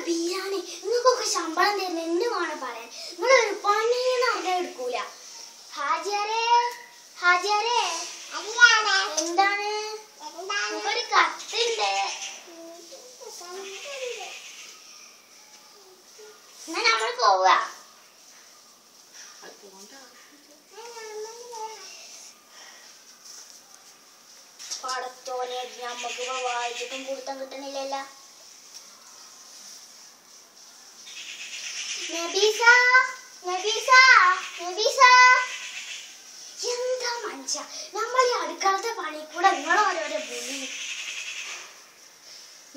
ബിരിയാണി നിങ്ങൾക്കൊക്കെ ശമ്പളം തരുന്ന എന്നെ വേണം പറയാൻ. നിങ്ങളൊരു പണിയെന്ന് പറഞ്ഞാൽ എടുക്കൂല. ഹാജിയാരെ ഹാജിയാരെ എന്താണ്? നമുക്കൊരു കത്തുണ്ട്. എന്നാ നമ്മൾ പോവാ. പടത്തോനെ നമ്മക്ക് വായിച്ചിട്ടും കൊടുത്താൻ കിട്ടണില്ലല്ല. എന്താ മനുഷ്യ നമ്മൾ ഈ അടുക്കളത്തെ പണി കൂടെ നിങ്ങളോരോരോ വിളി.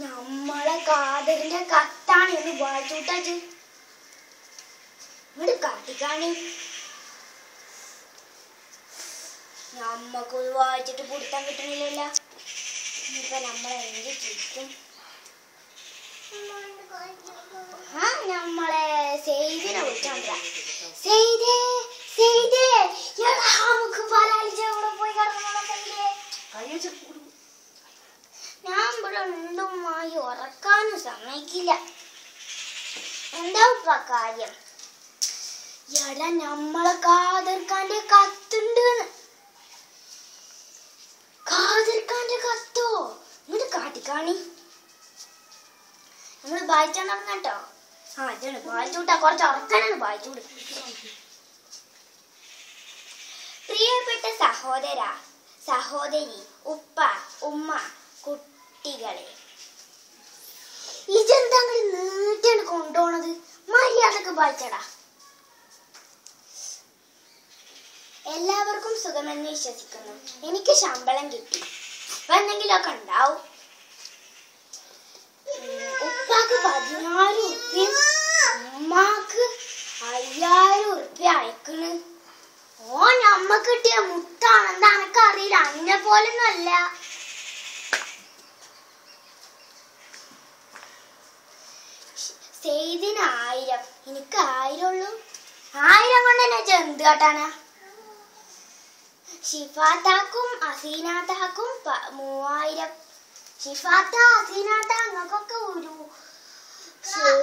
നമ്മളെ കാതറിന്റെ കത്താണ് എന്ന് വായിച്ചൂട്ടാച്ച് ഇങ്ങോട്ട് കാട്ടിക്കാണി. നമ്മക്കൊന്ന് വായിച്ചിട്ട് കൊടുത്താൻ കിട്ടണില്ലല്ല. ഇപ്പൊ നമ്മളെന്ത് ചുറ്റും നമ്മളെ സെയ്ദിനെ വിളിച്ചോണ്ടാ. ഞാൻ ഇവിടെ ഉണ്ടുമായി ഉറക്കാനും സമ്മതിക്കില്ല. എന്താ ഇപ്പൊ കാര്യം? എടാ നമ്മളെ കാതർക്കാന്റെ കത്തുണ്ട്. കാതർക്കാന്റെ കത്തോ? ഇങ്ങോട്ട് കാട്ടിക്കാണി. നമ്മള് വായിച്ചോണ്ടാണ് കേട്ടോ. ആ ഇതാണ് വായിച്ചൂട്ടാ. കുറച്ച് ഉറക്കാനാണ് വായിച്ചൂട്. പ്രിയപ്പെട്ട സഹോദര സഹോദരി, ഉപ്പ ഉമ്മ, കുട്ടികളെ, ഇതെന്താ നീട്ടിയാണ് കൊണ്ടുപോണത്? മര്യാദക്ക് വായിച്ചടാ. എല്ലാവർക്കും സുഖമെന്ന് വിശ്വസിക്കുന്നു. എനിക്ക് ശമ്പളം കിട്ടി. എന്തെങ്കിലുമൊക്കെ ഉണ്ടാവും. ഉപ്പാക്ക് 14 ഉറുപ്പ്യ, ഉമ്മാക്ക് 5000 ഉറുപ്പ്യ അയക്കണ്. ഓ നമ്മക്ക് കിട്ടിയ മുത്താണെന്ന് എനക്കറിയില്ല. അന്നെ പോലൊന്നും അല്ല. സെയ്ദിന് 1000, എനിക്ക് 1000 ഉള്ളൂ. 1000 കൊണ്ട് എന്നെ എന്ത് കാട്ടാനാ? ഷിഫാത്താക്കും അസീനാത്താക്കും 3000. ഷിഫാത്ത അസീനാത്ത അങ്ങക്കൊക്കെ ഒരു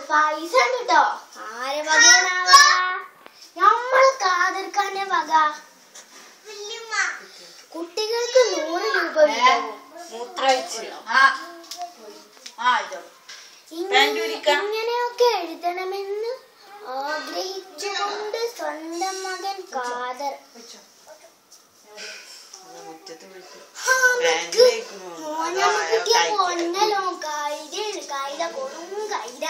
പൈസ ഉണ്ട് കേട്ടോ. ആരെ വകയാണാവാ? നമ്മളെ കാതർക്കാന്റെ വക. കുട്ടികൾക്ക് 100 രൂപ വീതവും. ഇങ്ങനെയൊക്കെ എഴുതണമെന്ന് ആഗ്രഹിച്ചുകൊണ്ട് സ്വന്തം മകൻ കാദർ. പൊന്നലോ കൈത കൊടും കൈത.